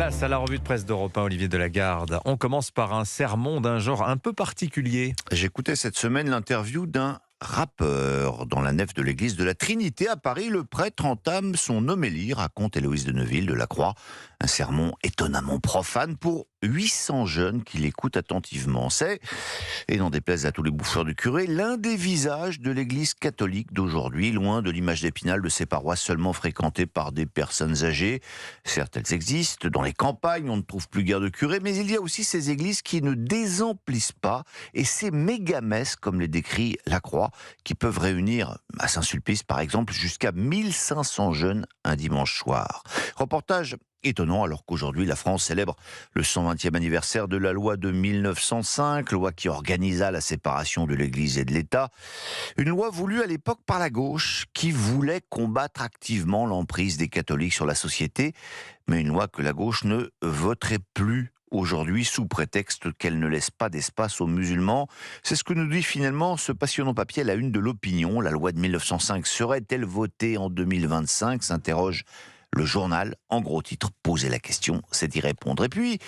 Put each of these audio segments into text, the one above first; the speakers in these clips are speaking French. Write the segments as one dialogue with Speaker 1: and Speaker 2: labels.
Speaker 1: Place à la revue de presse d'Europe 1, Olivier Delagarde. On commence par un sermon d'un genre un peu particulier.
Speaker 2: J'écoutais cette semaine l'interview d'un rappeur. Dans la nef de l'église de la Trinité à Paris, le prêtre entame son homélie, raconte Héloïse de Neuville de la Croix. Un sermon étonnamment profane pour 800 jeunes qui l'écoutent attentivement. C'est, et n'en déplaise à tous les bouffeurs du curé, l'un des visages de l'église catholique d'aujourd'hui, loin de l'image d'Épinal de ces paroisses seulement fréquentées par des personnes âgées. Certes, elles existent. Dans les campagnes, on ne trouve plus guère de curés, mais il y a aussi ces églises qui ne désemplissent pas et ces méga-messes, comme les décrit la Croix, qui peuvent réunir, à Saint-Sulpice par exemple, jusqu'à 1500 jeunes un dimanche soir. Reportage étonnant alors qu'aujourd'hui la France célèbre le 120e anniversaire de la loi de 1905, loi qui organisa la séparation de l'Église et de l'État. Une loi voulue à l'époque par la gauche qui voulait combattre activement l'emprise des catholiques sur la société, mais une loi que la gauche ne voterait plus aujourd'hui sous prétexte qu'elle ne laisse pas d'espace aux musulmans. C'est ce que nous dit finalement ce passionnant papier à la une de l'Opinion. La loi de 1905 serait-elle votée en 2025 s'interroge le journal. En gros titre, poser la question, c'est y répondre. Et puis,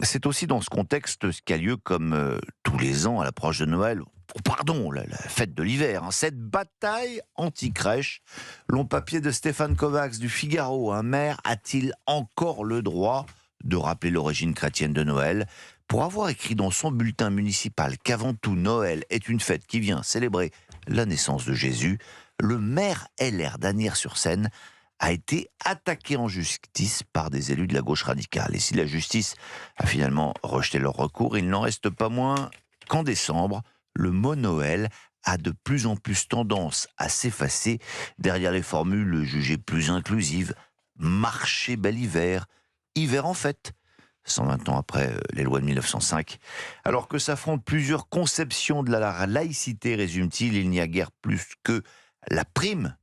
Speaker 2: c'est aussi dans ce contexte ce qui a lieu comme tous les ans à l'approche de Noël, la fête de l'hiver, cette bataille anti-crèche. Long papier de Stéphane Kovacs du Figaro. Un maire a-t-il encore le droit de rappeler l'origine chrétienne de Noël pour avoir écrit dans son bulletin municipal qu'avant tout Noël est une fête qui vient célébrer la naissance de Jésus? Le maire LR d'Asnières-sur-Seine a été attaqué en justice par des élus de la gauche radicale. Et si la justice a finalement rejeté leur recours, il n'en reste pas moins qu'en décembre, le mot Noël a de plus en plus tendance à s'effacer derrière les formules jugées plus inclusives. Marché bel hiver, hiver en fête, 120 ans après les lois de 1905. Alors que s'affrontent plusieurs conceptions de la laïcité, résume-t-il, il n'y a guère plus que la prime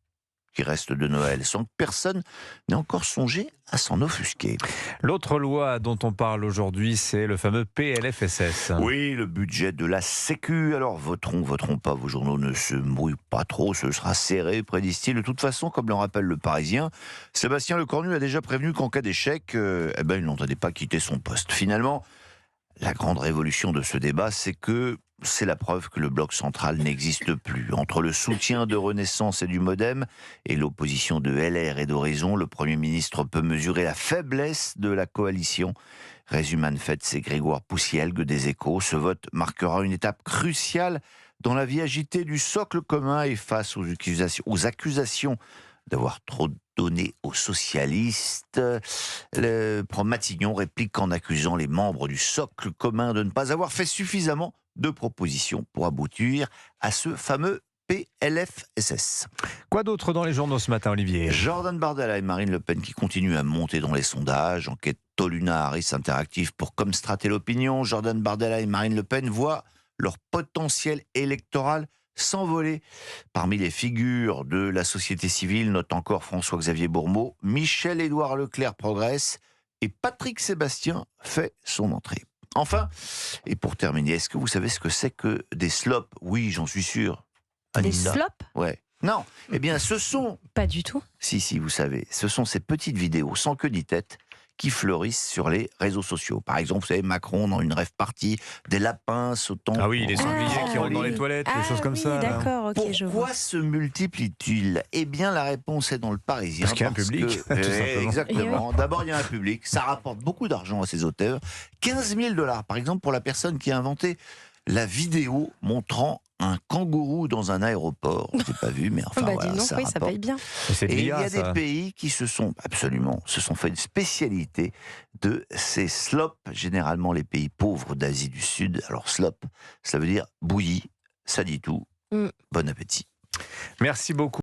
Speaker 2: qui reste de Noël, sans que personne n'ait encore songé à s'en offusquer.
Speaker 1: L'autre loi dont on parle aujourd'hui, c'est le fameux PLFSS.
Speaker 2: Oui, le budget de la Sécu. Alors, voteront pas, vos journaux ne se mouillent pas trop, ce sera serré, prédisent-ils. De toute façon, comme le rappelle le Parisien, Sébastien Lecornu a déjà prévenu qu'en cas d'échec, il n'entendait pas quitter son poste. Finalement, la grande révolution de ce débat, c'est que c'est la preuve que le bloc central n'existe plus. Entre le soutien de Renaissance et du Modem et l'opposition de LR et d'Horizon, le Premier ministre peut mesurer la faiblesse de la coalition. Résume en fait, c'est Grégoire Poussielgue des Échos. Ce vote marquera une étape cruciale dans la vie agitée du socle commun et face aux accusations d'avoir trop donné aux socialistes. Matignon réplique en accusant les membres du socle commun de ne pas avoir fait suffisamment de propositions pour aboutir à ce fameux PLFSS.
Speaker 1: Quoi d'autre dans les journaux ce matin, Olivier?
Speaker 2: Jordan Bardella et Marine Le Pen qui continuent à monter dans les sondages. Enquête Toluna Harris Interactive pour Comstrat et l'Opinion. Jordan Bardella et Marine Le Pen voient leur potentiel électoral s'envoler. Parmi les figures de la société civile, note encore François-Xavier Bourmeau, Michel-Édouard Leclerc progresse et Patrick Sébastien fait son entrée. Enfin, et pour terminer, est-ce que vous savez ce que c'est que des slops? Oui, j'en suis sûr.
Speaker 3: Des
Speaker 2: Anina.
Speaker 3: slops?
Speaker 2: Ouais. Non, eh bien ce sont...
Speaker 3: Pas du tout.
Speaker 2: Si, vous savez, ce sont ces petites vidéos sans queue ni tête qui fleurissent sur les réseaux sociaux. Par exemple, vous savez, Macron dans une rêve partie, des lapins sautant...
Speaker 1: Ah oui, les sangliers qui rentrent dans les toilettes, des choses comme ça. Là.
Speaker 3: D'accord, ok, je vois.
Speaker 2: Pourquoi se multiplient-ils? Eh bien, la réponse est dans le Parisien.
Speaker 1: Parce qu'il y a un public, tout simplement.
Speaker 2: Exactement. D'abord, il y a un public. Ça rapporte beaucoup d'argent à ces auteurs. 15 000 $, par exemple, pour la personne qui a inventé la vidéo montrant un kangourou dans un aéroport. Je n'ai pas vu, mais enfin,
Speaker 3: Dis
Speaker 2: voilà,
Speaker 3: donc,
Speaker 2: ça
Speaker 3: oui,
Speaker 2: rapporte.
Speaker 3: ça paye bien.
Speaker 2: Et il y a des pays qui se sont fait une spécialité de ces slops, généralement les pays pauvres d'Asie du Sud. Alors slop, ça veut dire bouilli, ça dit tout. Bon appétit.
Speaker 1: Merci beaucoup.